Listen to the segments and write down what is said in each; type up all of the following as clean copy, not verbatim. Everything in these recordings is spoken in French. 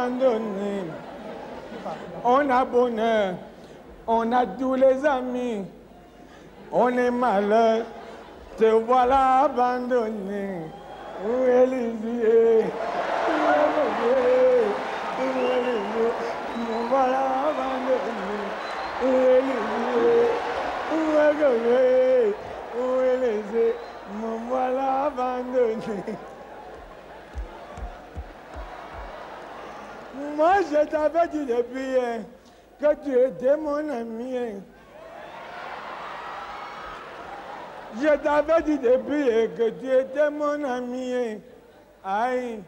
abandonné. On a bonheur, on a tous les amis. On est malheur, te voilà abandonné. Où est Olivier? Où est Olivier? Où est Olivier? Me voilà abandonné. Où est Olivier? Où est Olivier? Où est Olivier? Me voilà abandonné. Moi, je t'avais dit depuis que tu étais mon ami. Je t'avais dit depuis que tu étais mon ami. Aïe,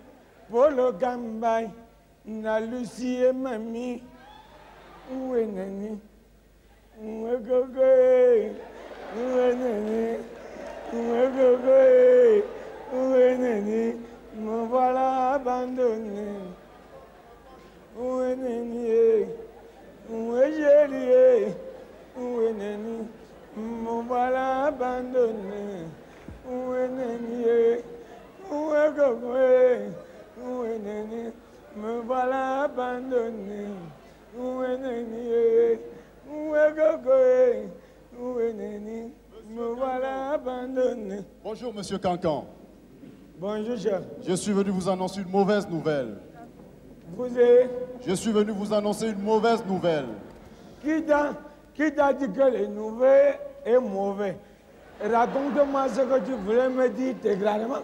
Polo Gambay, na Lucie et Mamie. Où est Nani? Où est Gogoé? Où est Nani? Où est Gogoé? Où est Nani? Me voilà abandonné. Où est Nani? Où est Gélié? Où est Nani? Me voilà abandonné. Où est Nani? Où est Gogoé? Où est Nani? Me voilà abandonné. Où est Nani? Où est Gogoé? Où est Nani? Me voilà abandonné. Bonjour, monsieur Cancan. Bonjour, chef. Je suis venu vous annoncer une mauvaise nouvelle. Vous êtes... Je suis venu vous annoncer une mauvaise nouvelle. Qui t'a dit que les nouvelles est mauvais? Raconte-moi ce que tu voulais me dire intégralement.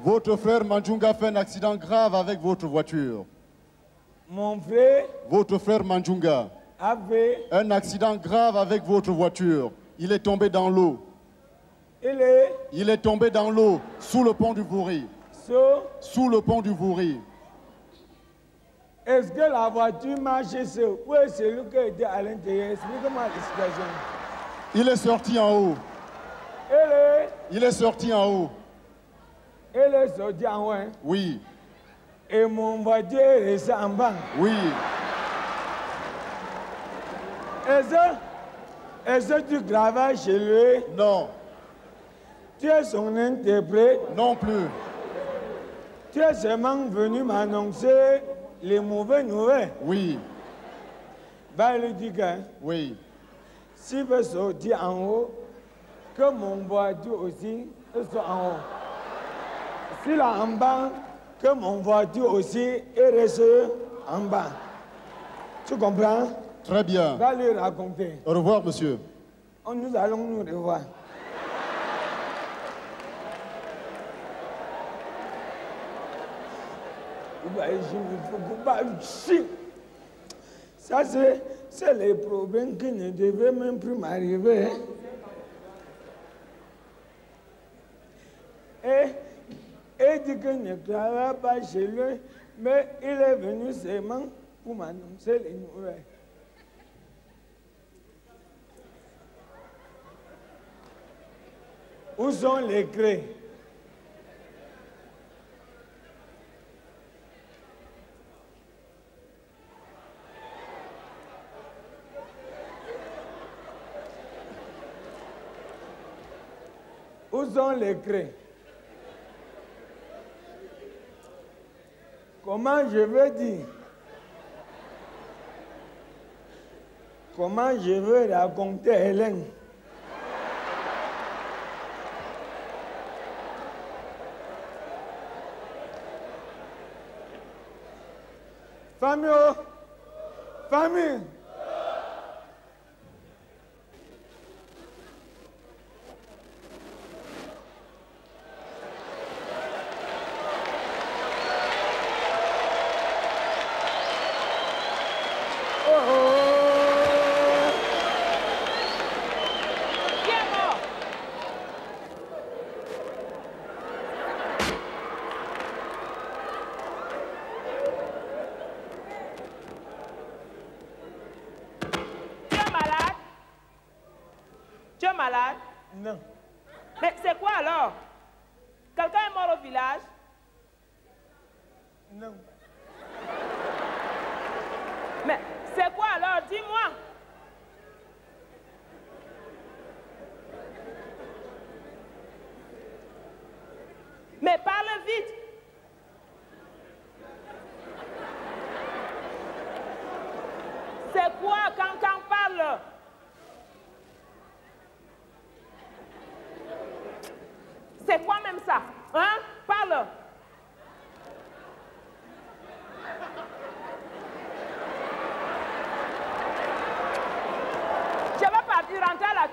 Votre frère Manjunga fait un accident grave avec votre voiture. Mon frère Votre frère Manjunga avait... un accident grave avec votre voiture. Il est tombé dans l'eau. Il est tombé dans l'eau, sous le pont du Vouri. Sous le pont du Vouri. Est-ce que la voiture marchait seule? Où est celui qui était à l'intérieur? Explique-moi la situation. Il est sorti en haut. Il est sorti en haut. Elle est sortie en haut. Hein? Oui. Et mon voiture est restée en bas. Oui. Est-ce que tu travailles chez lui? Non. Tu es son interprète? Non plus. Tu es seulement venu m'annoncer les mauvaises nouvelles? Oui. Va lui dire que oui. S'il veut sortir en haut, que mon voiture aussi soit en haut. S'il est en bas, que mon voiture aussi est restée en bas. Tu comprends? Très bien. Va lui raconter. Au revoir, monsieur. Nous allons nous revoir. Ça, c'est les problèmes qui ne devaient même plus m'arriver. Et dit qu'il ne travaille pas chez lui, mais il est venu seulement pour m'annoncer les nouvelles. Où sont les clés? Où sont les clés? Comment je veux dire? Comment je veux raconter Hélène? Famille, famille. Malade? Non. Mais c'est quoi alors? Quelqu'un est mort au village? Non. Mais c'est quoi alors? Dis-moi. Mais parle vite.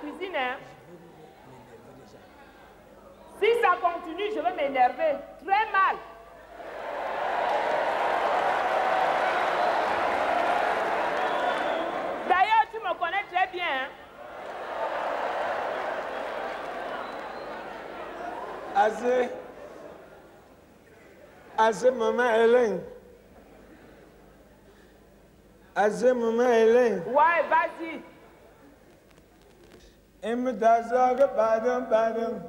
cuisine, hein. Si ça continue, je vais m'énerver. Très mal. D'ailleurs, tu me connais très bien, hein. Assez, maman Hélène. Assez, maman Hélène. Ouais, vas-y. Et me t'assois, pardon.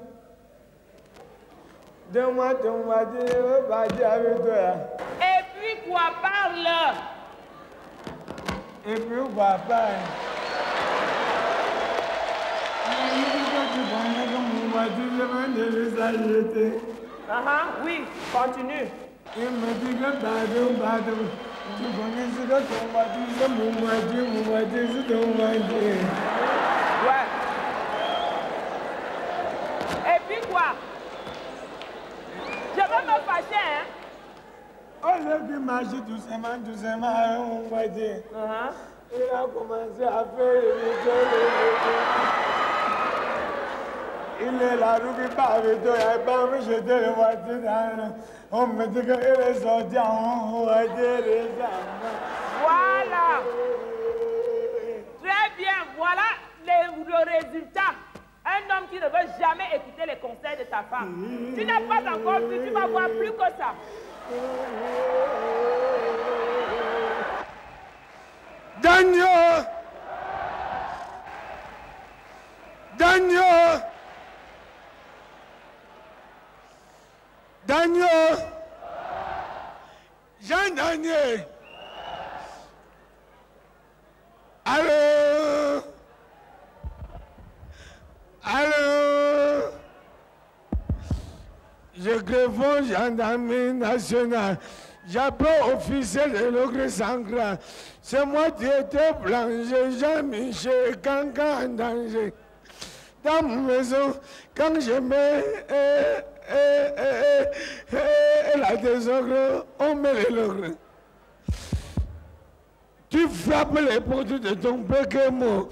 Donne-moi, dis, vas-y avec toi. Et puis quoi, parle. Et puis quoi, parle. Oui, continue. Il me dit que pardon. Tu connais ce que ton moitié, c'est ton moitié. Ouais. Et puis quoi? Je vais me fâcher, hein? On a pu marcher doucement à mon moitié. Il a commencé à faire il est la rue qui part avec toi, il n'a pas me jeter le voiture dans. On me dit qu'il est sorti en voiture. Voilà. Très bien, voilà le résultat. Un homme qui ne veut jamais écouter les conseils de ta femme. Tu n'as pas encore vu, tu vas voir plus que ça. Daniel! Jean-Daniel! Allô? Je greffon gendarmerie nationale. J'appelle officiel de l'Ogre Sangra. C'est moi qui étais plongé, Jean-Michel Cancan en danger. Dans ma maison, quand je mets la désordre, on met les logres. Tu frappes les portes de ton père mort.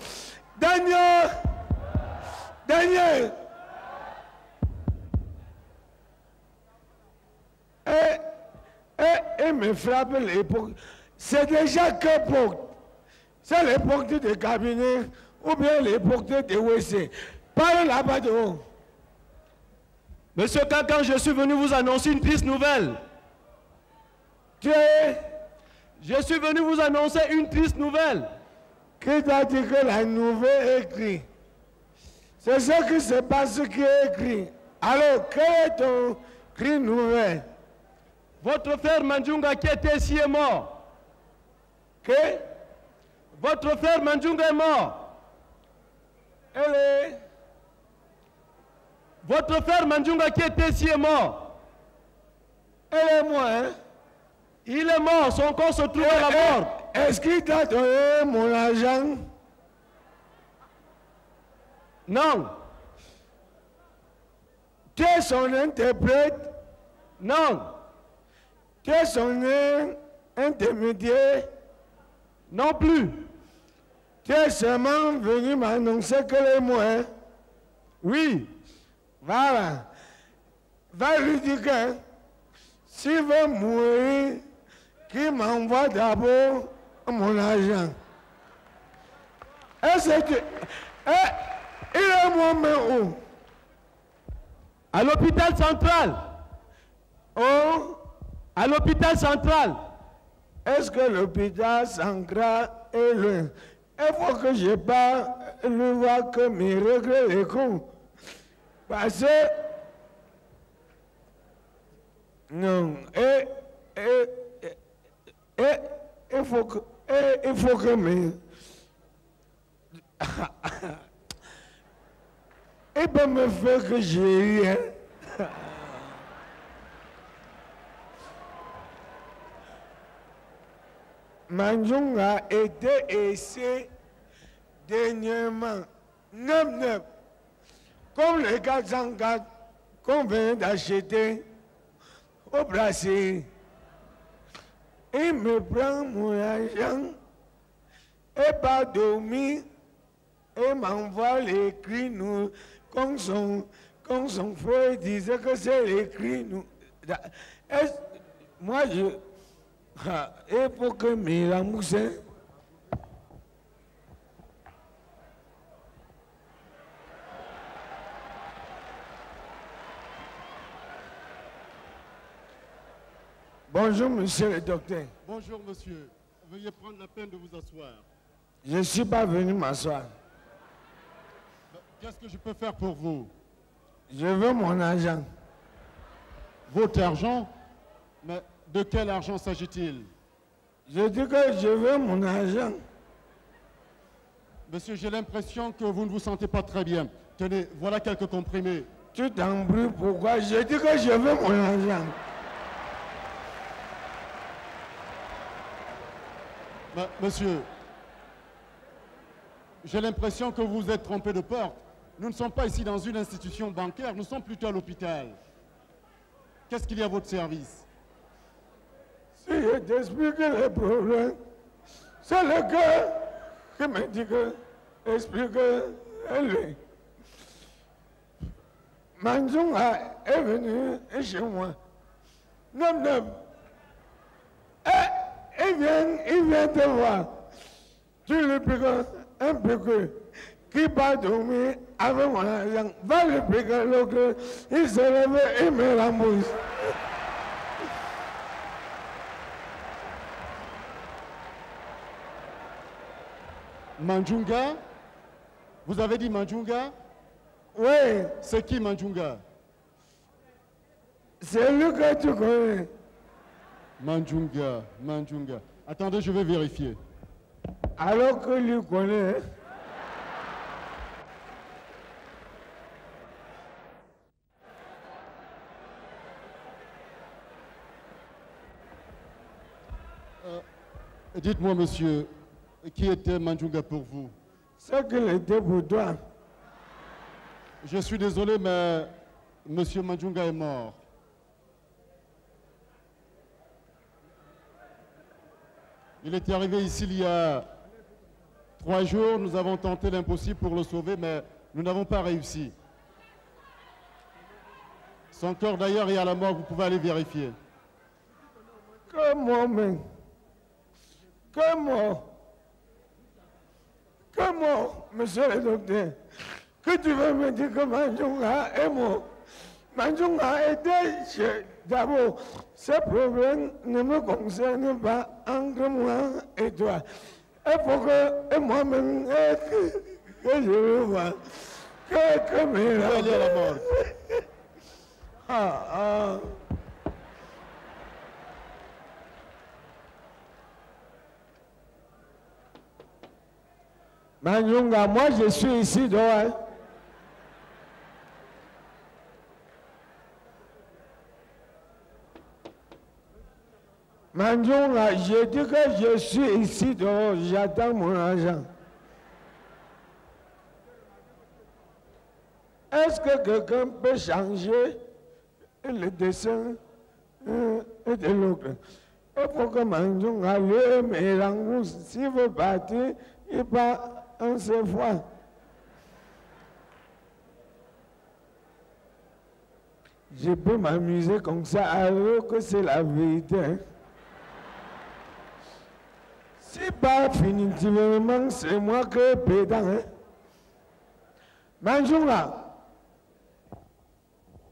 Daniel! Et me frappe l'époque. C'est déjà quelle porte? C'est les portes de cabinet ou bien les portes de WC. Parle là-bas devant. Monsieur Cancan, je suis venu vous annoncer une triste nouvelle. Je suis venu vous annoncer une triste nouvelle. Qui t'a dit que la nouvelle est écrite? C'est ce qui se passe qui est écrit. Alors, quel est ton cri nouvelle? Votre frère Mandjunga qui était ici est mort. Que? Votre frère Mandjunga est mort. Elle est? Votre frère Mandjunga qui était ici est mort. Elle est moi, hein? Il est mort, son corps se trouve à la mort. Est-ce qu'il t'a donné mon argent? Non. Tu es son interprète? Non. Tu es son intermédiaire? Non plus. Tu es seulement venu m'annoncer que les mois. Oui. Voilà. Va lui dire que s'il veut mourir, qu'il m'envoie d'abord mon argent. Est-ce que il est moi où? À l'hôpital central. Oh? À l'hôpital central. Est-ce que l'hôpital central est loin? Il faut que je parte lui voir que mes regrets les coups. Parce que non, il faut que mes il peut me faire que j'ai rien. Mandjunga a été essayé dernièrement, 9-9, comme les 404 qu'on vient d'acheter au brasserie. Il me prend mon argent et pas dormir et m'envoie les cris, nous, quand son frère disait que c'est les cris, nous. Moi, et pour que mes amousins. Bonjour, monsieur le docteur. Bonjour, monsieur. Veuillez prendre la peine de vous asseoir. Je ne suis pas venu m'asseoir. Qu'est-ce que je peux faire pour vous? Je veux mon argent. Votre argent? Mais de quel argent s'agit-il? Je dis que je veux mon argent. Monsieur, j'ai l'impression que vous ne vous sentez pas très bien. Tenez, voilà quelques comprimés. Tu t'embrouilles, pourquoi? Je dis que je veux mon argent. Monsieur, j'ai l'impression que vous vous êtes trompé de porte. Nous ne sommes pas ici dans une institution bancaire, nous sommes plutôt à l'hôpital. Qu'est-ce qu'il y a à votre service? Si je t'explique le problème, c'est le cœur qui me dit que explique-lui. Manjunga est venu chez moi. Non. Il vient te voir. Tu lui piques un pique qui va dormir avec mon argent. Va lui piquer l'autre. Il se lève et me rembourse. Manjunga? Vous avez dit Manjunga? Oui. C'est qui Manjunga? C'est lui que tu connais. Manjunga. Attendez, je vais vérifier. Alors que lui connaît. Dites-moi, monsieur, qui était Manjunga pour vous? C'est qu'il était pour toi. Je suis désolé, mais monsieur Manjunga est mort. Il était arrivé ici il y a 3 jours. Nous avons tenté l'impossible pour le sauver, mais nous n'avons pas réussi. Son corps d'ailleurs est à la mort, vous pouvez aller vérifier. Comment, monsieur le docteur, que tu veux me dire que Manjunga est mort? Manjunga était d'abord, ce problème ne me concerne pas entre moi et toi. Il faut que moi-même, que je le vois, que mes vous allez à la mort. Manjunga, moi je suis ici dehors. Manjunga, je dis que je suis ici dehors, j'attends mon argent. Est-ce que quelqu'un peut changer le dessin de l'autre? Il faut que Manjunga lui me rembourse. S'il veut partir, il part en seule fois. Je peux m'amuser comme ça alors que c'est la vérité. Si pas définitivement, c'est moi que pédant. Hein? Manjunga,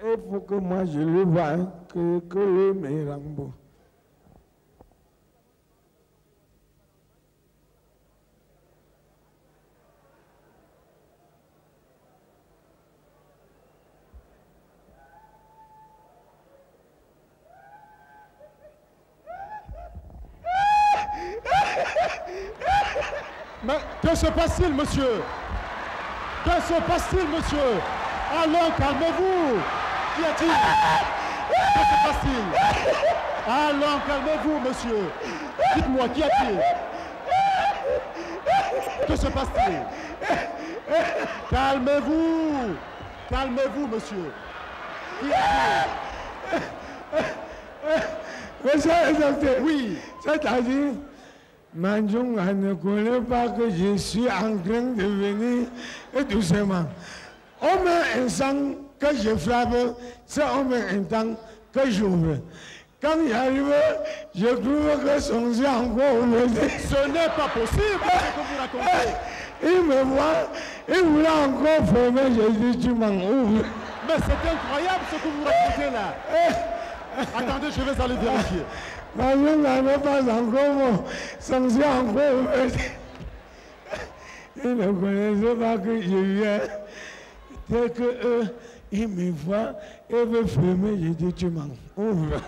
il faut que moi je le vois, hein, que le me rembourse. Mais que se passe-t-il, monsieur? Que se passe-t-il, monsieur? Allons, calmez-vous. Qu'y a-t-il? Que se passe-t-il? Allons, calmez-vous, monsieur. Dites-moi, qu'y a-t-il? Que se passe-t-il? Calmez-vous. Calmez-vous, monsieur. Qu'y a-t-il? Monsieur le docteur, Oui. c'est-à-dire, Manjunga ne connaît pas que je suis en train de venir et doucement. Au même instant que je frappe, c'est au même instant que j'ouvre. Quand j'arrive, je trouve que son yeux encore ouvert. Ce n'est pas possible ce que vous racontez. Il me voit, il voulait encore fermer, j'ai dit tu m'en ouvres. Mais c'est incroyable ce que vous racontez là. Attendez, je vais aller vérifier. Manjunga n'est pas encore, son yeux encore ouvert. Il ne connaissait pas que je viens. Dès que il me voit et veut fermer, je dis tu m'en ouvres.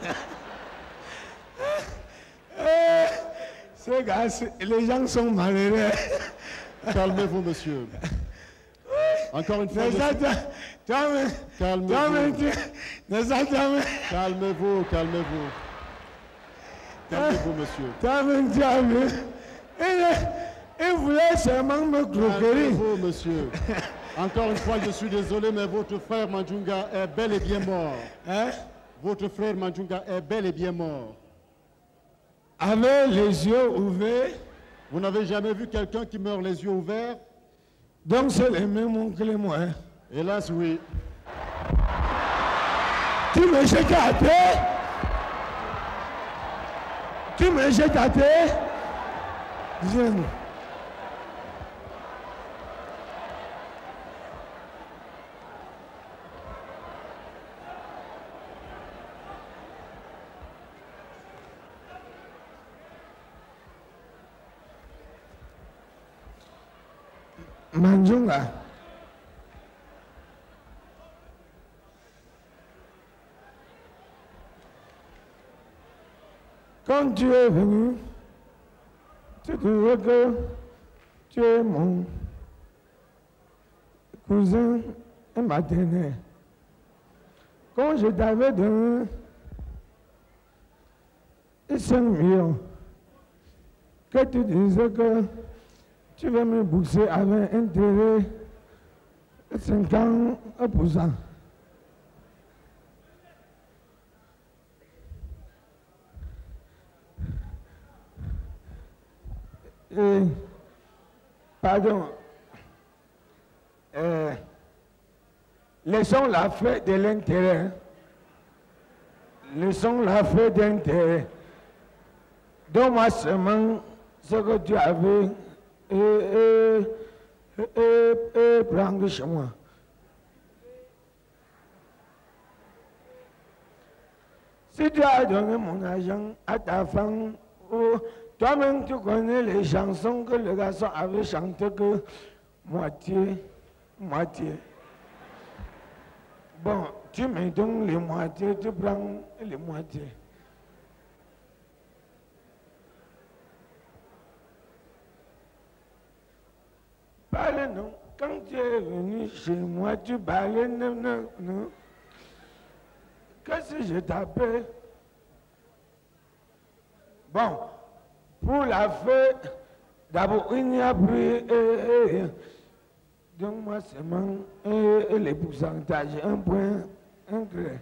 Ces gars, les gens sont malheureux. Calmez-vous, monsieur. Encore une fois, Calmez-vous, calmez-vous. Calmez-vous, monsieur. Il voulait seulement me croquer. Calmez-vous, monsieur. Encore une fois, je suis désolé, mais votre frère Manjunga est bel et bien mort. Hein? Votre frère Manjunga est bel et bien mort. Avec les yeux ouverts. Vous n'avez jamais vu quelqu'un qui meurt les yeux ouverts? Donc c'est le même oncle que moi. Hein? Hélas, oui. Tu me jettes à terre? Tu me jettes à terre? Viens. Manjunga. Quand tu es venu, tu trouvais que tu es mon cousin et maternel. Quand je t'avais donné 5 millions, que tu disais que tu vas me bourser avec un intérêt de 50%. Et, pardon, laissons la fête de l'intérêt. Laissons la fête d'intérêt. Donne-moi seulement ce que tu avais et prendre chez moi. Si tu as donné mon argent à ta femme, ou toi-même tu connais les chansons que le garçon avait chantées que moitié, moitié. Bon, tu me donnes les moitiés, tu prends les moitiés. Parle non. Quand tu es venu chez moi, tu parlais non, non, non. Qu'est-ce que je t'appelle? Bon, pour la fête, d'abord il n'y a plus. Donc moi seulement les pourcentages, 1 point, 1 trait.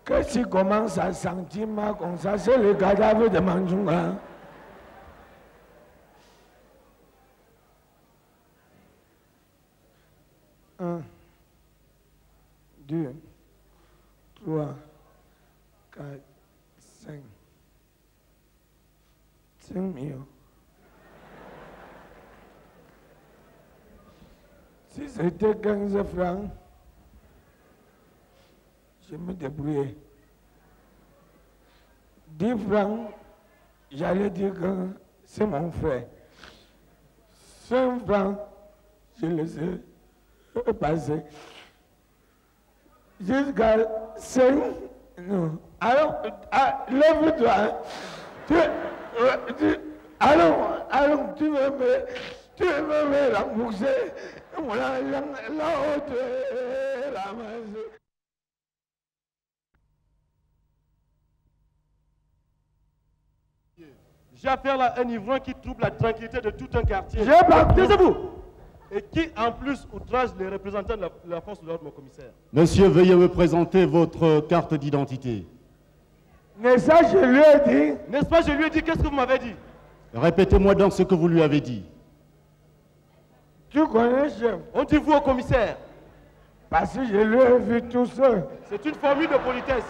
Que tu commences à sentir mal comme ça, c'est le cadavre de Manjunga. Un, 2, 3, 4, 5. 5 millions. Si c'était 15 francs, je me débrouillais. 10 francs, j'allais dire que c'est mon frère. 5 francs, je les ai passés. Jusqu'à 5, non. Alors, lève-toi. Alors, tu veux me rembourser la haute ramasse. Yeah. J'ai affaire là à un ivrogne qui trouble la tranquillité de tout un quartier. J'ai pas... Taisez-vous! Et qui, en plus, outrage les représentants de la force de l'ordre, mon commissaire. Monsieur, veuillez me présenter votre carte d'identité. Mais ça, je lui ai dit. N'est-ce pas, je lui ai dit, qu'est-ce que vous m'avez dit? Répétez-moi donc ce que vous lui avez dit. Tu connais, chef? On dit vous au commissaire. Parce que je lui ai vu tout seul. C'est une formule de politesse.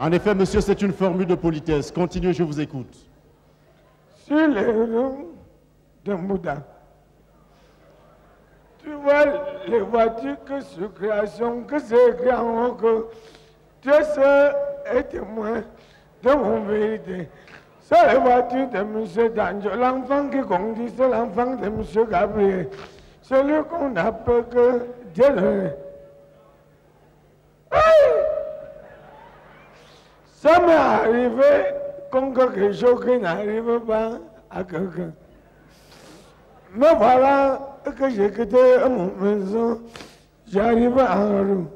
En effet, monsieur, c'est une formule de politesse. Continuez, je vous écoute. Sur les rues de Mouda, tu vois les voitures que sur création, que c'est écrit en haut que Dieu seul est témoin de mon vérité. C'est les voitures de M. Danjo. L'enfant qui conduit, c'est l'enfant de M. Gabriel. Celui qu'on appelle que Dieu le... Ça m'est arrivé comme quelque chose qui n'arrive pas à quelqu'un. Mais voilà que j'ai quitté mon maison, j'arrive en roue.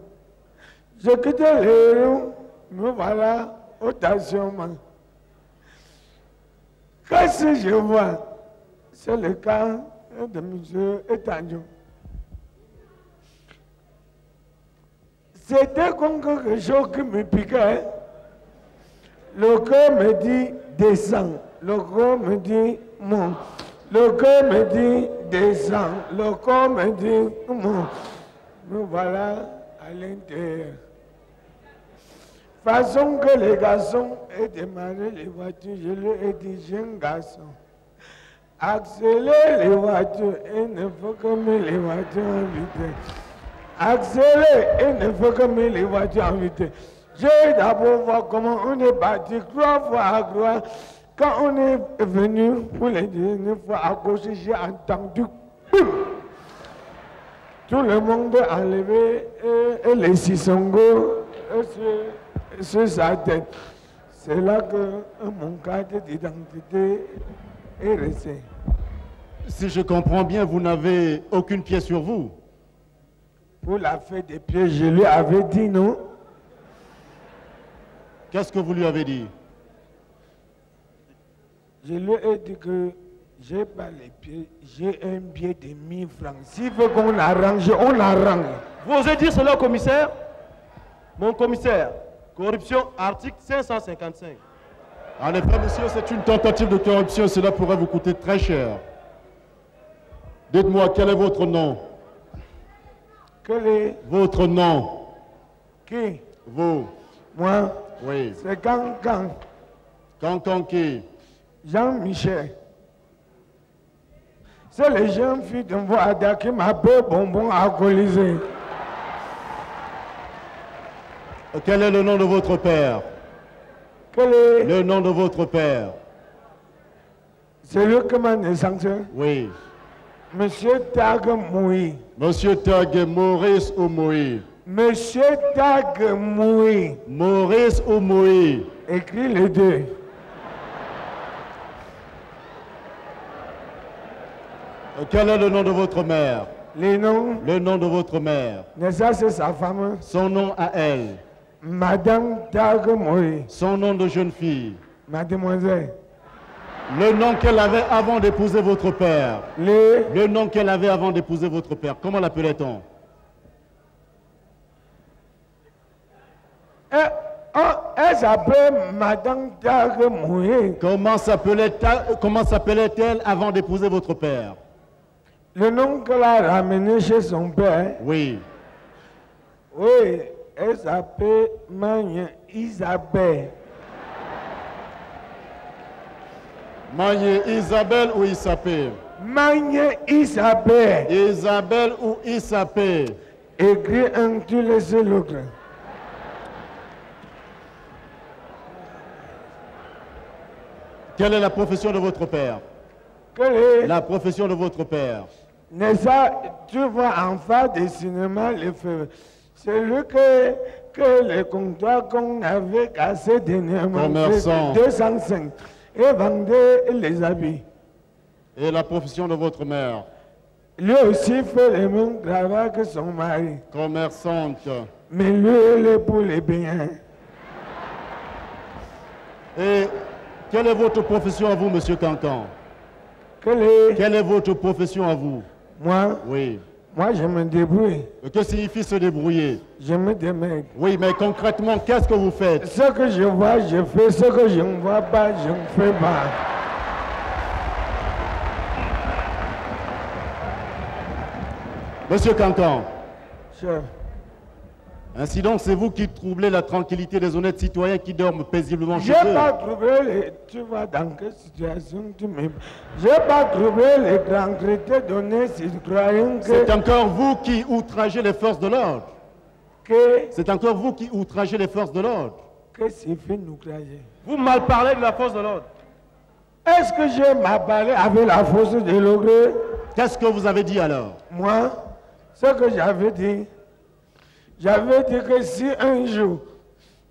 J'ai quitté les roues, me voilà au stationnement. Qu'est-ce que je vois? C'est le cas de M. Etanjo. C'était comme quelque chose qui me piquait. Le cœur me dit descends. Le corps me dit monte. Le cœur me dit descends. Le corps me dit monte. Me voilà à l'intérieur. Façon que les garçons aient démarré les voitures, je lui ai dit, jeune garçon, accélère les voitures, il ne faut que mettre les voitures en vitesse. Accélère, il ne faut que mettre les voitures en vitesse. J'ai d'abord voir comment on est parti 3 fois à droite. Quand on est venu pour les dernières fois à gauche, j'ai entendu boum. Tout le monde a enlevé et les sissongos sur sa tête. C'est là que mon carte d'identité est resté. Si je comprends bien, vous n'avez aucune pièce sur vous. Pour la fête des pieds, je lui avais dit non. Qu'est-ce que vous lui avez dit? Je lui ai dit que j'ai pas les pieds, j'ai un billet de 1000 francs. S'il veut qu'on arrange, on arrange. Vous osez dire cela au commissaire? Mon commissaire, corruption, article 555. En effet, monsieur, c'est une tentative de corruption. Cela pourrait vous coûter très cher. Dites-moi, quel est votre nom? Quel est? Votre nom? Qui? Vous? Moi? Oui. C'est Cancan. Cancan qui? Jean-Michel. C'est les jeunes filles de Voada qui m'appellent bonbon alcoolisé. Quel est le nom de votre père? Quel est? Le nom de votre père? C'est lui qui m'a naissance. Oui. Monsieur Tag Moui. Monsieur Tag, Maurice ou Moui? Monsieur Tag Moui. Maurice ou Moui? Écris les deux. Quel est le nom de votre mère? Les noms? Le nom de votre mère? Mais ça, c'est sa femme. Son nom à elle? Madame Tag Moui. Son nom de jeune fille? Mademoiselle. Le nom qu'elle avait avant d'épouser votre père? Les... Le nom qu'elle avait avant d'épouser votre père, comment l'appelait-on? Elle s'appelle Madame Tag Moui. Comment s'appelait-elle avant d'épouser votre père? Le nom qu'elle a ramené chez son père. Oui. Oui, elle s'appelle Magne Isabelle. Magne Isabelle ou Isapé? Magne Isabelle. Isabelle ou Isapé? Écris un, tu laisses l'autre. Quelle est la profession de votre père? Quelle est? La profession de votre père. N'est-ce pas, tu vois en face des cinémas les feux. C'est lui que les comptoirs qu'on avait cassés dernièrement. Commerçant. 205. Et vendait les habits. Et la profession de votre mère? Lui aussi fait le même travail que son mari. Commerçante. Mais lui, il est pour les biens. Et Quelle est votre profession à vous, monsieur Cancan? Quelle est votre profession à vous? Moi, Oui. moi, je me débrouille. Que signifie se débrouiller? Je me démerde. Oui, mais concrètement, qu'est-ce que vous faites? Ce que je vois, je fais. Ce que je ne vois pas, je ne fais pas. Monsieur Cancan, Chef, ainsi donc, c'est vous qui troublez la tranquillité des honnêtes citoyens qui dorment paisiblement je chez n'ai eux. pas trouvé les... Tu vois dans quelle situation tu me... Je n'ai pas trouvé les tranquillités données citoyens C'est que... encore vous qui outragez les forces de l'ordre. Que... C'est encore vous qui outragez les forces de l'ordre. Que signifie nous cracher? Vous mal parlez de la force de l'ordre. Est-ce que je m'ai parlé avec la force de l'ordre? Qu'est-ce que vous avez dit alors? Moi, ce que j'avais dit que si un jour,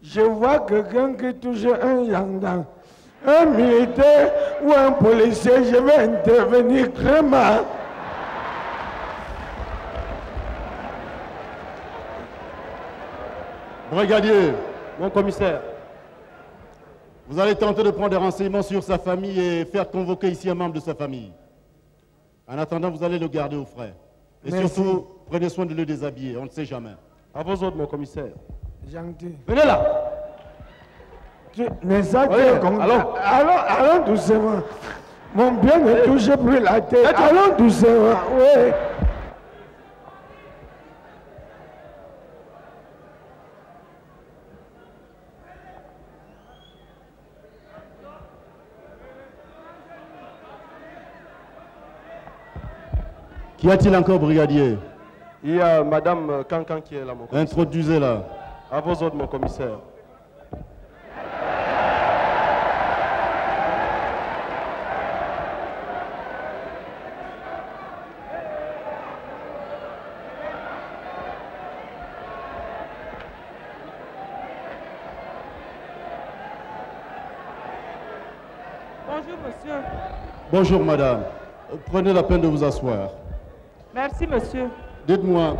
je vois quelqu'un qui touche un gendarme, un militaire ou un policier, je vais intervenir vraiment. Brigadier, Mon commissaire, vous allez tenter de prendre des renseignements sur sa famille et faire convoquer ici un membre de sa famille. En attendant, vous allez le garder au frais. Et Merci. surtout, prenez soin de le déshabiller, on ne sait jamais. à vos ordres, mon commissaire. Gentil. Venez là. Mais ça, tu Oui, es content. Allons doucement. Mon bien ne touche plus la tête. Allons doucement. Oui. Qu'y a-t-il encore, brigadier? Il y a Madame Cancan qui est là, mon commissaire. Introduisez-la. À vos ordres, mon commissaire. Bonjour, monsieur. Bonjour, madame. Prenez la peine de vous asseoir. Merci, monsieur. Dites-moi,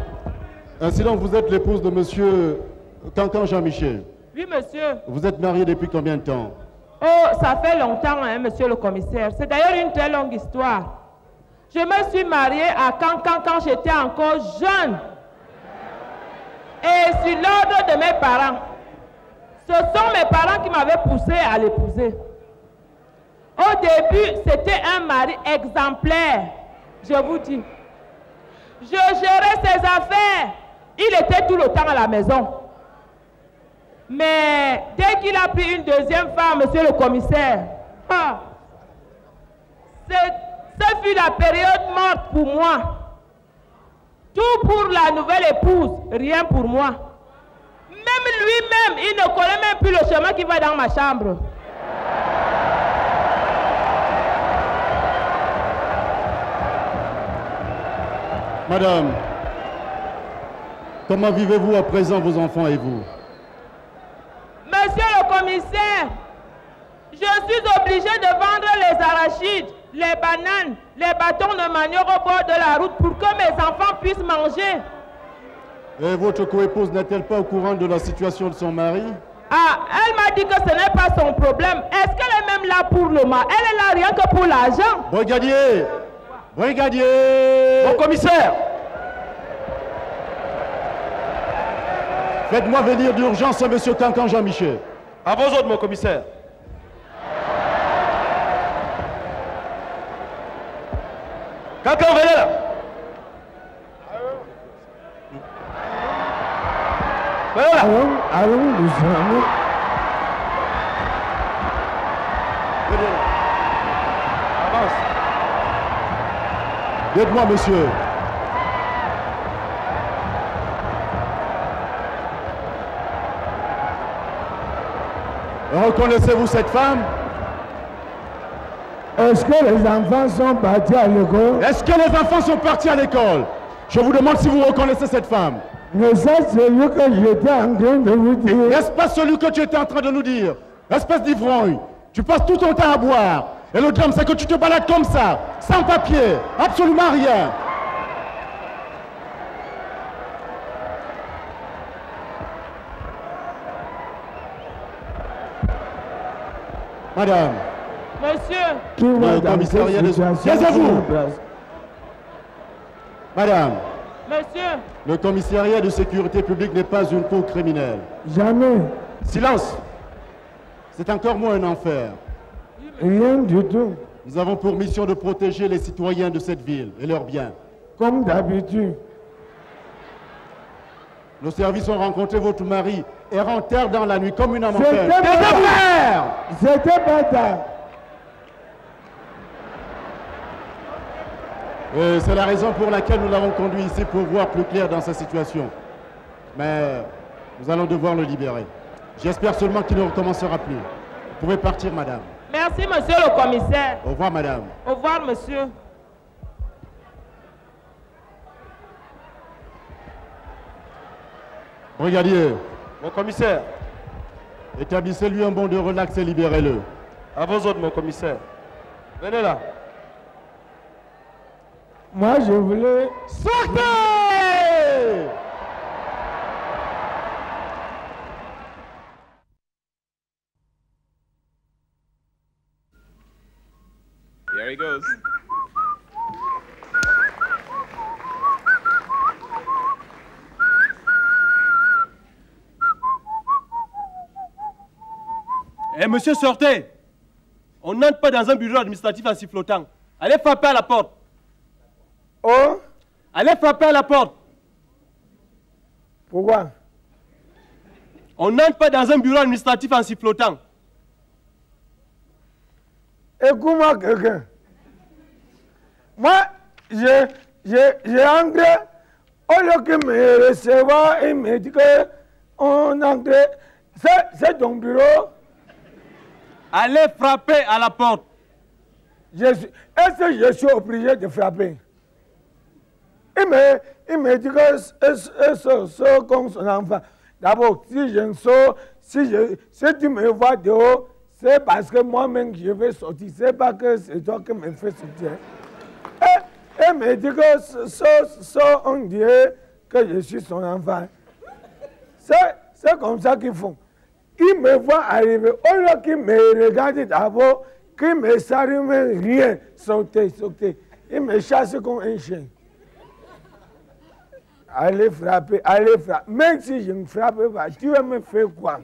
ainsi donc vous êtes l'épouse de monsieur Cancan Jean-Michel. Oui, monsieur. Vous êtes mariée depuis combien de temps? Oh, ça fait longtemps, hein, monsieur le commissaire. C'est d'ailleurs une très longue histoire. Je me suis mariée à Cancan quand j'étais encore jeune. Et sur l'ordre de mes parents. Ce sont mes parents qui m'avaient poussé à l'épouser. Au début, c'était un mari exemplaire, je vous dis. Je gérais ses affaires. Il était tout le temps à la maison. Mais dès qu'il a pris une deuxième femme, monsieur le commissaire, ce fut la période morte pour moi. Tout pour la nouvelle épouse, rien pour moi. Même lui-même, il ne connaît même plus le chemin qui va dans ma chambre. Madame, comment vivez-vous à présent, vos enfants et vous? Monsieur le commissaire, je suis obligé de vendre les arachides, les bananes, les bâtons de manioc au bord de la route pour que mes enfants puissent manger. Et votre coépouse n'est-elle pas au courant de la situation de son mari? Ah, elle m'a dit que ce n'est pas son problème. Est-ce qu'elle est même là pour le mal? Elle est là rien que pour l'argent. Brigadier! Brigadier! Mon commissaire! Faites-moi venir d'urgence à monsieur Cancan Jean-Michel. À vos ordres, mon commissaire. Cancan, venez là. Venez là. Allons doucement. Venez là. Avance. Dites-moi, monsieur. Reconnaissez-vous cette femme? Est-ce que les enfants sont partis à l'école? Est-ce que les enfants sont partis à l'école? Je vous demande si vous reconnaissez cette femme. Mais ça, c'est ce que j'étais en train de vous dire. N'est-ce pas celui que tu étais en train de nous dire? Espèce d'ivrogne. Tu passes tout ton temps à boire. Et le drame, c'est que tu te balades comme ça, sans papier, absolument rien. Madame, Monsieur. qui va Le dans commissariat cette de... situation Taisez-vous. prendre place. Madame, Monsieur. le commissariat de sécurité publique n'est pas une cour criminelle. Jamais, Silence! C'est encore moins un enfer. rien du tout. Nous avons pour mission de protéger les citoyens de cette ville et leurs biens. Comme d'habitude. Nos services ont rencontré votre mari errant terre dans la nuit comme une âme en C'était peine. bâtard. C'était bâtard. C'est la raison pour laquelle nous l'avons conduit ici pour voir plus clair dans sa situation. Mais nous allons devoir le libérer. J'espère seulement qu'il ne recommencera plus. Vous pouvez partir, madame. Merci, monsieur le commissaire. Au revoir, madame. Au revoir, monsieur. Brigadier, Mon commissaire, établissez-lui un bon de relax et libérez-le. à vos ordres, mon commissaire. Venez là. Moi, je voulais... Sortez! Here he goes. Eh, monsieur, sortez! On n'entre pas dans un bureau administratif en sifflotant. Allez frapper à la porte. Oh, Allez frapper à la porte. pourquoi? On n'entre pas dans un bureau administratif en sifflotant. Écoute-moi quelqu'un. Moi, j'ai entré, au lieu que me recevoir, il me dit qu'on entre. C'est ton bureau. Allez frapper à la porte. Est-ce que je suis obligé de frapper? Il me dit que c'est comme son enfant. D'abord, si je sors, si tu me vois dehors, c'est parce que moi-même je vais sortir. C'est pas que c'est toi qui me fais sortir. Et me dit que on dirait que je suis son enfant. C'est comme ça qu'ils font. Ils me voient arriver, au lieu qu'ils me regardent d'abord, qu'ils me saluent rien, sauter. Ils me chassent comme un chien. Allez frapper. Même si je ne frappe pas, tu vas me faire quoi?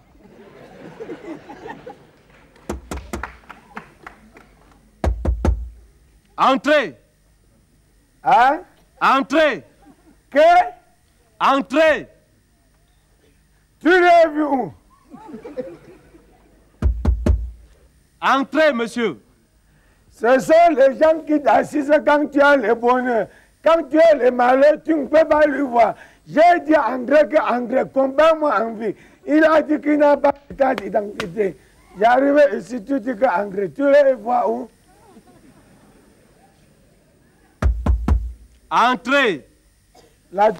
Entrez. Hein? Entrez. Que? Entrez. Tu l'as vu où? Entrez, monsieur. Ce sont les gens qui t'assistent quand tu as le bonheur. Quand tu as le malheur, tu ne peux pas le voir. J'ai dit à André que André, combat-moi en vie. Il a dit qu'il n'a pas de carte d'identité. J'arrive ici, tu dis que André, tu le vois où? Entrez. Là,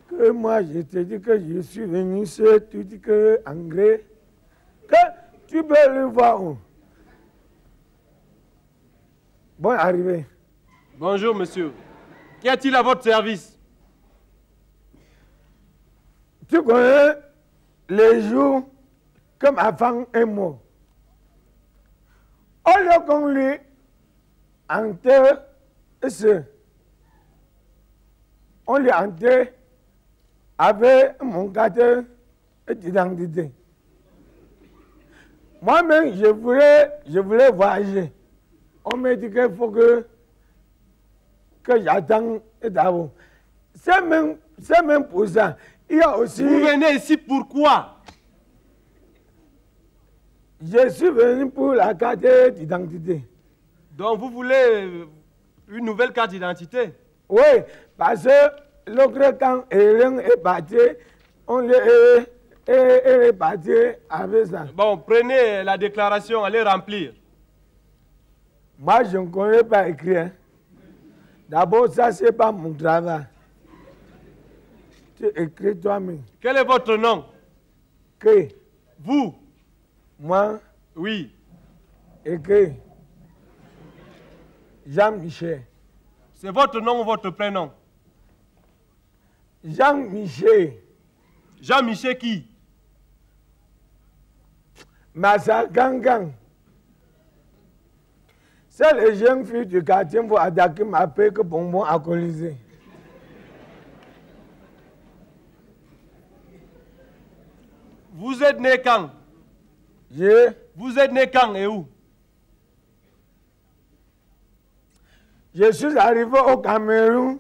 que moi, je te dis que je suis venu ici, tu dis que André, que tu peux le voir où? Bon, arrivé. Bonjour, monsieur. Qu'y a-t-il à votre service? Tu connais les jours que ma femme est morte. Au lieu qu'on lui enterre, on lui enterre avec mon carte d'identité. Moi-même, je voulais voyager. On me dit qu'il faut que j'attende d'abord. C'est même pour ça. Il y a aussi... Vous venez ici pourquoi? Je suis venu pour la carte d'identité. Donc vous voulez une nouvelle carte d'identité? Oui, parce que l'autre quand Hélène est partie, on est parti avec ça. Bon, prenez la déclaration, allez remplir. Moi, je ne connais pas écrire. D'abord, ça, ce n'est pas mon travail. Tu écris toi-même. Quel est votre nom? Que Vous? moi, Oui. écris Jean-Michel. C'est votre nom ou votre prénom? Jean-Michel. Jean-Michel qui? Massa Gangang. C'est les jeunes filles du quartier pour attaquer ma paix que bonbon alcoolisé. Vous êtes né quand? Vous êtes né quand et où? Je suis arrivé au Cameroun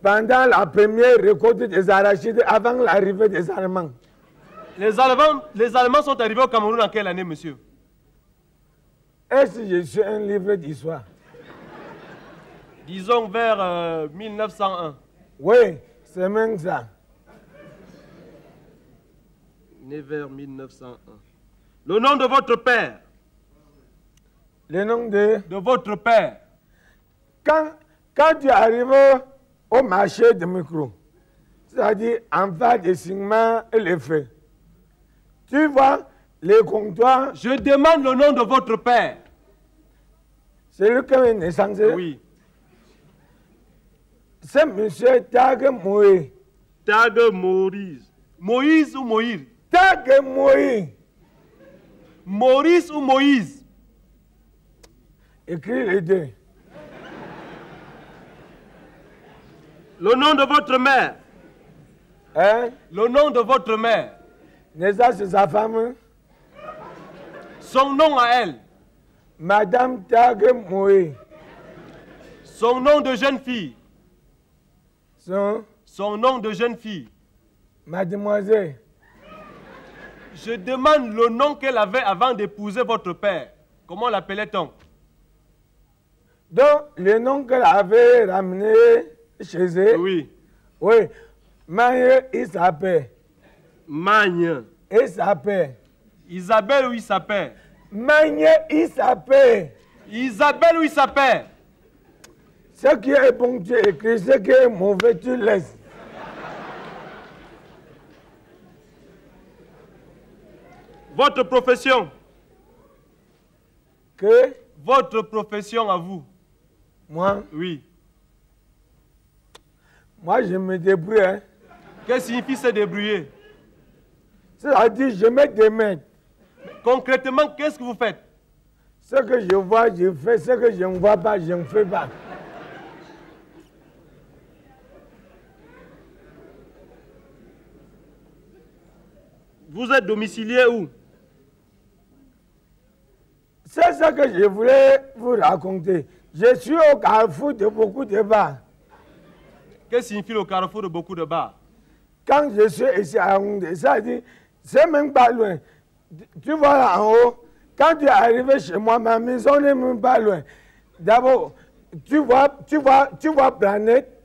pendant la première récolte des arachides avant l'arrivée des Allemands. Les Allemands sont arrivés au Cameroun en quelle année, monsieur? Est-ce que je suis un livre d'histoire? Disons vers 1901. Oui, c'est même ça. Né vers 1901. Le nom de votre père? Le nom de votre père. Quand tu arrives au marché de micro, c'est-à-dire en face des ciments et les feux, tu vois les comptoirs. Je demande le nom de votre père. C'est lui qui est naissance. Oui. C'est M. Tag Moïse. Tag Maurice. Moïse ou Moïse? Tag Moïse. Maurice ou Moïse? Écris les deux. Le nom de votre mère? Hein? Le nom de votre mère? Naissance de sa femme. Son nom à elle? Madame Tag Moïse. Son nom de jeune fille? Son nom de jeune fille? Mademoiselle. Je demande le nom qu'elle avait avant d'épouser votre père. Comment l'appelait-on? Donc, le nom qu'elle avait ramené chez elle. Oui. Oui. Magne, il s'appelle. Magne. Il s'appelle. Isabelle ou il s'appelle? Magne, il s'appelle. Isabelle ou il s'appelle? Ce qui est bon, tu écris. Ce qui est mauvais, tu laisses. Votre profession? Que? Votre profession à vous? Moi? Oui. Moi, je me débrouille. Hein. Qu'est-ce que signifie se débrouiller? C'est-à-dire, je me démène. Concrètement, qu'est-ce que vous faites? Ce que je vois, je fais. Ce que je ne vois pas, je ne fais pas. Vous êtes domicilié où? C'est ce que je voulais vous raconter. Je suis au carrefour de beaucoup de bars. Qu'est-ce que signifie le carrefour de beaucoup de bars? Quand je suis ici à Yaoundé, ça dit, c'est même pas loin. Tu vois là en haut, quand tu es arrivé chez moi, ma maison n'est même pas loin. D'abord, tu vois Planète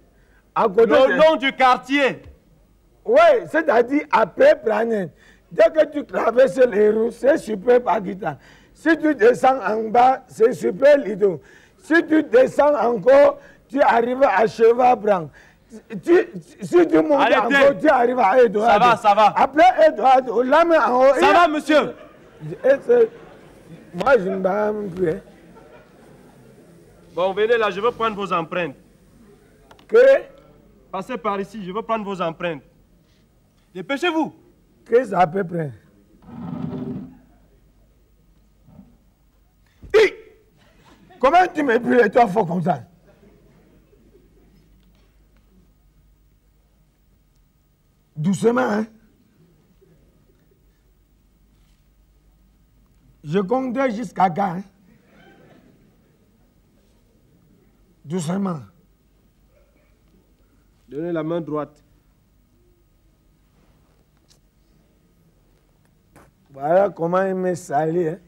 à côté le nom du quartier? Oui, c'est-à-dire après Planète. Dès que tu traverses les rues, c'est Super Pakistan. Si tu descends en bas, c'est Super Lido. Si tu descends encore, tu arrives à Cheval Blanc. Si tu montes encore, tu arrives à Edouard. Ça va, ça va. Après Edouard, là, mais en haut. Ça va, monsieur? Moi, je ne vais pas plus. Hein. Bon, venez là, je veux prendre vos empreintes. Que? Passez par ici, je veux prendre vos empreintes. Dépêchez-vous. Qu'est-ce que ça peut prendre? Comment tu me brûles les 3 fois comme ça? Doucement, hein? Je comptais jusqu'à quand? Hein? Doucement. Donnez la main droite. Voilà comment il me salit. Hein?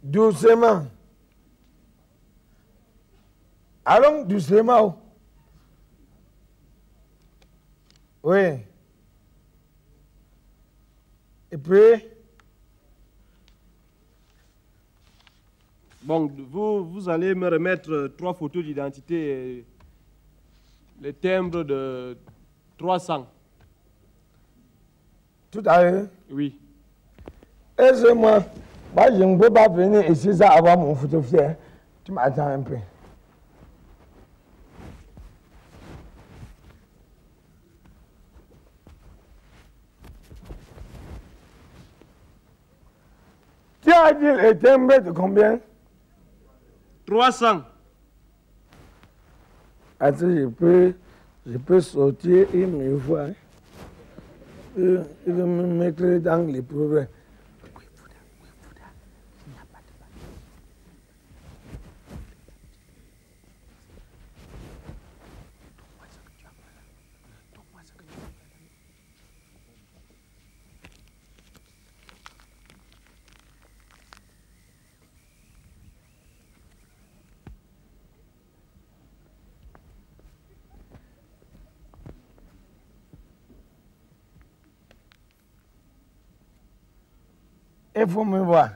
Doucement. Allons doucement. Oui. Et puis? Bon, vous allez me remettre 3 photos d'identité et les timbres de 300. Tout à l'heure? Oui. Aide-moi. Moi, je ne peux pas venir ici sans avoir mon photo fier. Tu m'attends un peu. as dit le timbre de combien? 300. Attends, je peux sortir et me voir. Il veut me mettre dans les problèmes. Il faut me voir.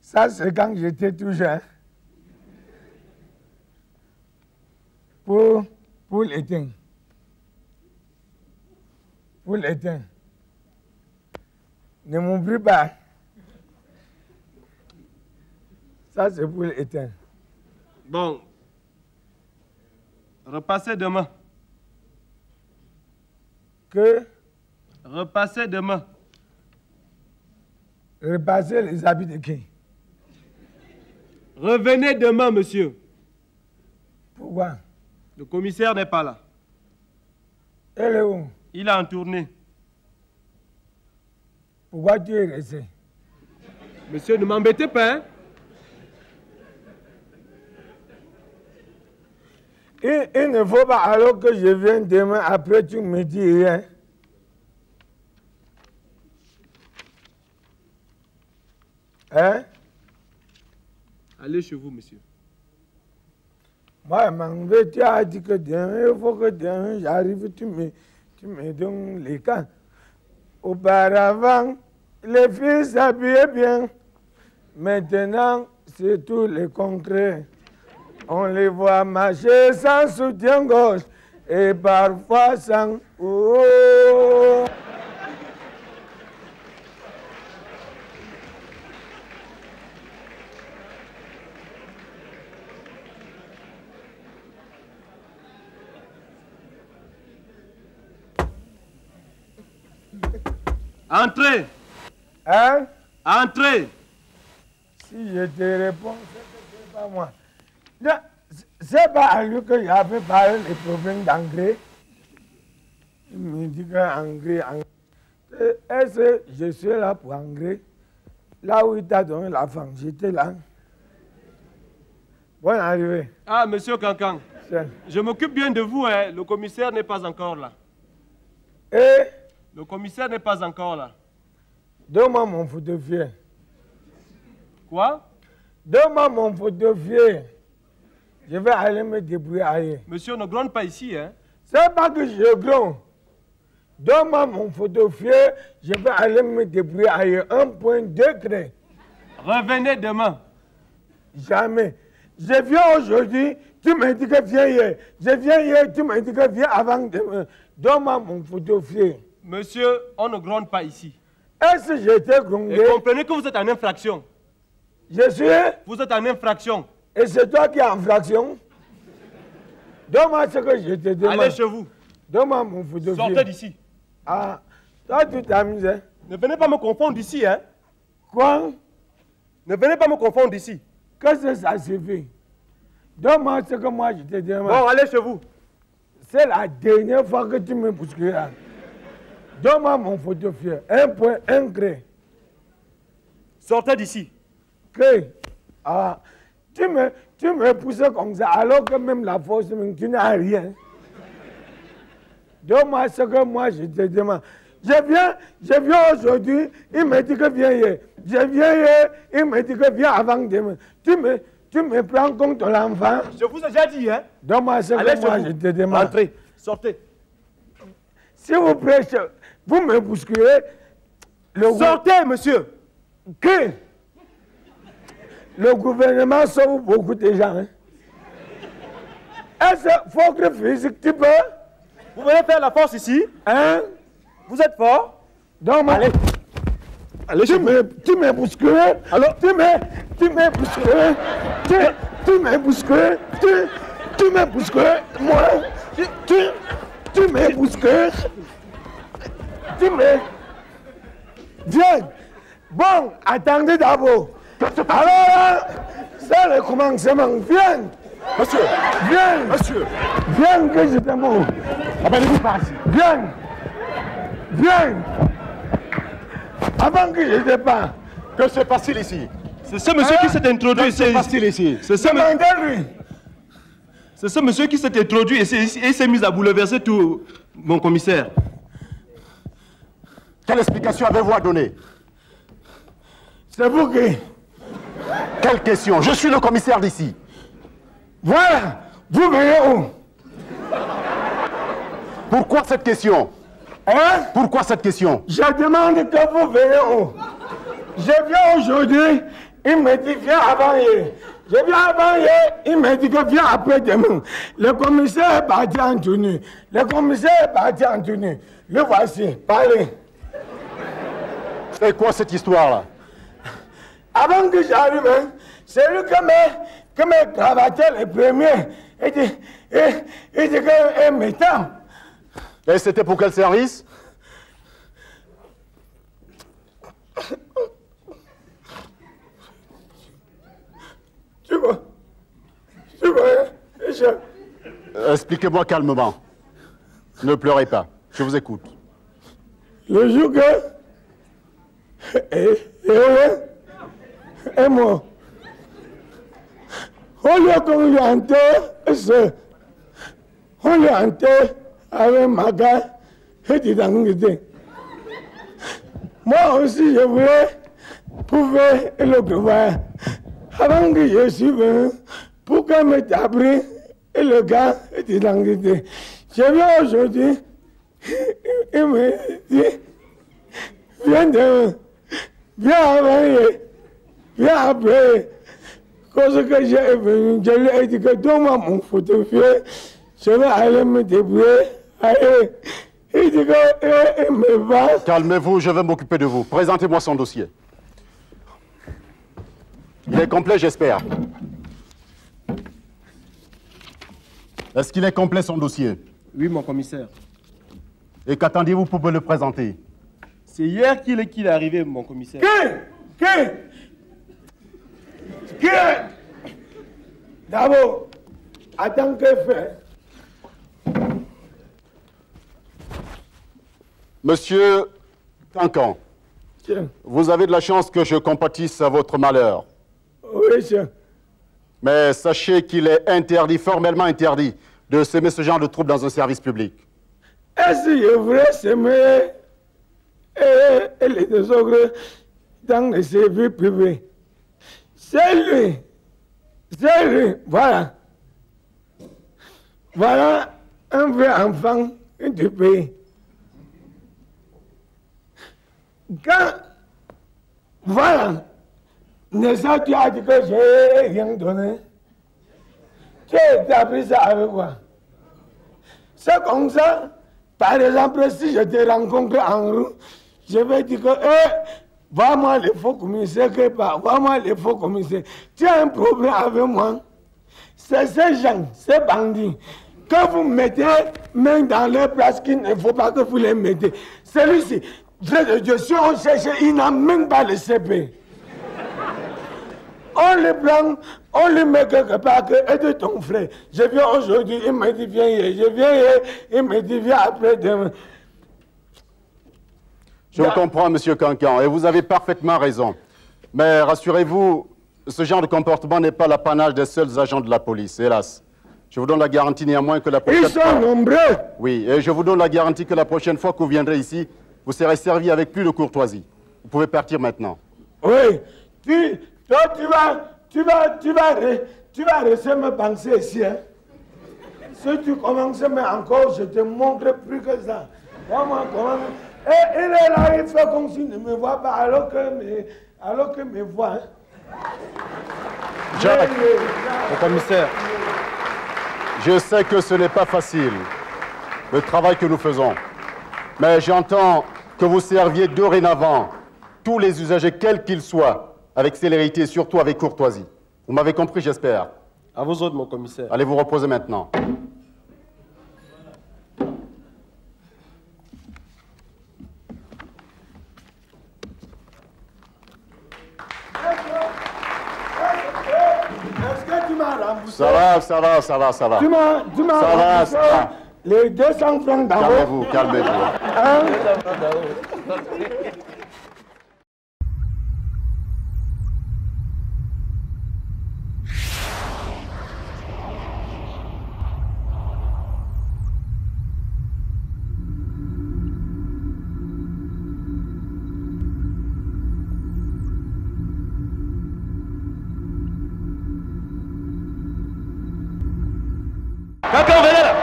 Ça, c'est quand j'étais tout jeune. Pour l'éteindre. Pour l'éteindre. Ne m'oublie pas. Ça, c'est pour l'éteindre. Bon. Repassez demain. Que? Repassez demain. Repasser les habits de qui? Revenez demain, monsieur. Pourquoi? Le commissaire n'est pas là. Elle est où? Il est en tournée. Pourquoi tu es resté? Monsieur, ne m'embêtez pas, hein? Il ne faut pas, alors que je viens demain, après tu me dis rien. Hein? Allez chez vous, monsieur. Moi, tu as dit que demain, il faut que demain j'arrive, tu me donnes les camps. Auparavant, les filles s'habillaient bien. Maintenant, c'est tout le contraire. On les voit marcher sans soutien-gorge et parfois sans... Oh. Entrez. Hein? Entrez. Si je te réponds, c'est pas moi. C'est pas à lui que j'avais parlé des problèmes d'engrais. Il me dit qu'engrais. Est-ce que je suis là pour engrais? Là où il t'a donné la femme, j'étais là. Bonne arrivée. Ah, monsieur Cancan, je m'occupe bien de vous, hein. Le commissaire n'est pas encore là. Et? Le commissaire n'est pas encore là. Donne-moi mon photographe. Quoi? Donne-moi mon photographe. Je vais aller me débrouiller ailleurs. Monsieur, ne gronde pas ici, hein? C'est pas que je gronde. Donne-moi mon photographe, je vais aller me débrouiller ailleurs. 1,2 degré. Revenez demain. Jamais. Je viens aujourd'hui, tu me dis que viens hier. Je viens hier, tu me dis que viens avant demain. Donne-moi mon photographe. Monsieur, on ne gronde pas ici. Est-ce que j'étais grondé? Et comprenez que vous êtes en infraction. Je suis? Vous êtes en infraction. Et c'est toi qui es en infraction? Donne-moi ce que je te demande. Allez chez vous. Donne-moi mon photographe. Sortez d'ici. Ah, toi tu t'amuses, hein? Ne venez pas me confondre d'ici, hein? Quoi? Ne venez pas me confondre d'ici. Qu'est-ce que ça suffit? Donne-moi ce que moi je te demande. Bon, allez chez vous. C'est la dernière fois que tu me bouscules. Donne-moi mon photographe. 1,1 degré. Sortez d'ici. Que? Ah, tu me pousses comme ça alors que même la force, tu n'as rien. Donne-moi ce que moi je te demande. Je viens aujourd'hui, il me dit que viens hier. Je viens hier, il me dit que viens avant demain. Tu me prends compte de l'enfant. Je vous ai déjà dit, hein? Donne-moi ce que moi je te demande. Entrez, sortez. Si vous prêchez, vous me bousculez. Sortez, monsieur. Que? Le gouvernement sauve beaucoup de gens. Hein? Est-ce que faut physique tu peux? Vous venez faire la force ici? Hein? Vous êtes fort? Donc, allez. Allez, tu me bouscules. Alors, tu me bouscules. Tu me bouscules. Tu me bouscules. Moi, tu me bouscules. Tu me... Viens. Bon, attendez d'abord. Alors, c'est le commencement. Viens. Monsieur. Viens. Monsieur. Viens que je te montre. Abandonnez-vous par ici. Viens. Viens. Avant que je te parle. Que se passe-t-il ici? C'est ce monsieur qui s'est introduit. Que se passe-t-il ici? C'est ce monsieur qui s'est introduit et s'est mis à bouleverser tout, mon commissaire. Quelle explication avez-vous à donner? C'est vous qui... Quelle question? Je suis le commissaire d'ici. Voilà. Vous venez où? Pourquoi cette question? Hein? Pourquoi cette question? Je demande que vous venez où? Je viens aujourd'hui, il me dit viens avant hier. Je viens avant hier, il me dit que viens après-demain. Le commissaire est parti en tenue. Le commissaire est parti en tenue. Le voici, parlez. C'est quoi cette histoire-là? Avant que j'arrive, hein, c'est lui que me cravatait le premier. Il dit que m'étend. Et c'était pour quel service? Tu vois, Expliquez-moi calmement. Ne pleurez pas. Je vous écoute. le jour que... Et moi, au lieu qu'on lui enterre, on lui enterre avec ma gare et du danguité. Moi aussi, je voulais prouver le pouvoir. Avant que je suis venu, pour qu'on me t'abri et le gars et du danguité. Je viens aujourd'hui, il me dit, viens demain. Viens avant, viens après. Quand j'ai venu, je lui ai dit que donne-moi mon photographe, je vais aller me débrouiller. Allez. Il dit qu'il me va. Calmez-vous, je vais m'occuper de vous. Présentez-moi son dossier. Il est complet, j'espère. Est-ce qu'il est complet, son dossier? Oui, mon commissaire. Et qu'attendez-vous pour me le présenter? C'est hier qu'il est arrivé, mon commissaire. Qui D'abord, attends que faire. Monsieur Cancan, Tiens. vous avez de la chance que je compatisse à votre malheur. Oui, tiens. Mais sachez qu'il est interdit, formellement interdit, de semer ce genre de troubles dans un service public. Est-ce que je voulais semer les désordres dans les services privés? C'est lui. Voilà. Voilà un vrai enfant du pays. Quand, voilà, n'est-ce pas, tu as dit que j'ai rien donné? Tu as appris ça avec quoi? C'est comme ça, par exemple, si je te rencontre en rue, je vais dire que, vois-moi les faux commissaires, vois-moi les faux commissaires. Tu as un problème avec moi? C'est ces gens, ces bandits, que vous mettez même dans leur place qu'il ne faut pas que vous les mettez. Celui-ci, vrai de Dieu, si on cherche, il n'a même pas le CP. On le prend, on le met quelque part, que est de ton frère. Je viens aujourd'hui, il me dit viens hier. Je viens hier, il me dit viens après-demain. Je vous comprends, monsieur Cancan, et vous avez parfaitement raison. Mais rassurez-vous, ce genre de comportement n'est pas l'apanage des seuls agents de la police, hélas. Je vous donne la garantie néanmoins que la prochaine fois... Ils sont nombreux. Oui, et je vous donne la garantie que la prochaine fois que vous viendrez ici, vous serez servi avec plus de courtoisie. Vous pouvez partir maintenant. Oui, toi, tu vas rester me penser ici. Hein? Si tu commences, mais encore, je te montre plus que ça. Comment? Et il est là, il fait comme s'il ne me voit pas, alors que me voit. Hein? J'arrête. Mon commissaire. Je sais que ce n'est pas facile, le travail que nous faisons. Mais j'entends que vous serviez dorénavant tous les usagers, quels qu'ils soient, avec célérité et surtout avec courtoisie. Vous m'avez compris, j'espère. À vous autres, mon commissaire. Allez vous reposer maintenant. remboursé. Ça va. Tu m'as Ça remboursé va. les 200 francs d'abord. Calmez-vous. Hein? D'accord, venez là.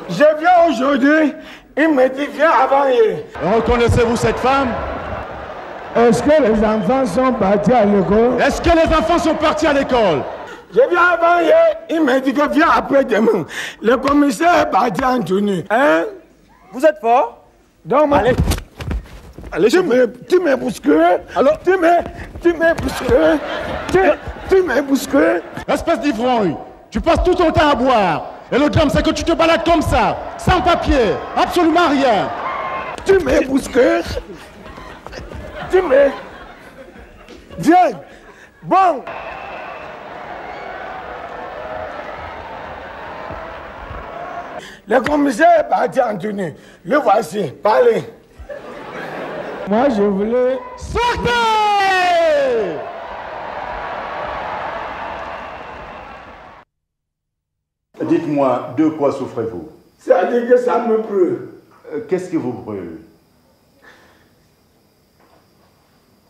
Je viens aujourd'hui, il me dit viens avant hier. Reconnaissez-vous cette femme? Est-ce que les enfants sont partis à l'école? Est-ce que les enfants sont partis à l'école? Je viens avant hier, il me dit que viens après demain. Le commissaire est parti en tenue. Hein? Vous êtes fort? Donc, Allez, tu me bouscules. Alors, tu me bouscules. Tu me bouscules. Espèce d'ivrogne, tu passes tout ton temps à boire. Et le drame, c'est que tu te balades comme ça, sans papier, absolument rien. Tu me bouscules. Viens. Bon. Le commissaire est parti en tenue. Le voici. Parlez. Moi, je voulais... Sortez! Dites-moi, de quoi souffrez-vous? C'est-à-dire que ça me brûle. Qu'est-ce qui vous brûle?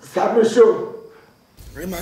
Ça me chauffe. Vraiment,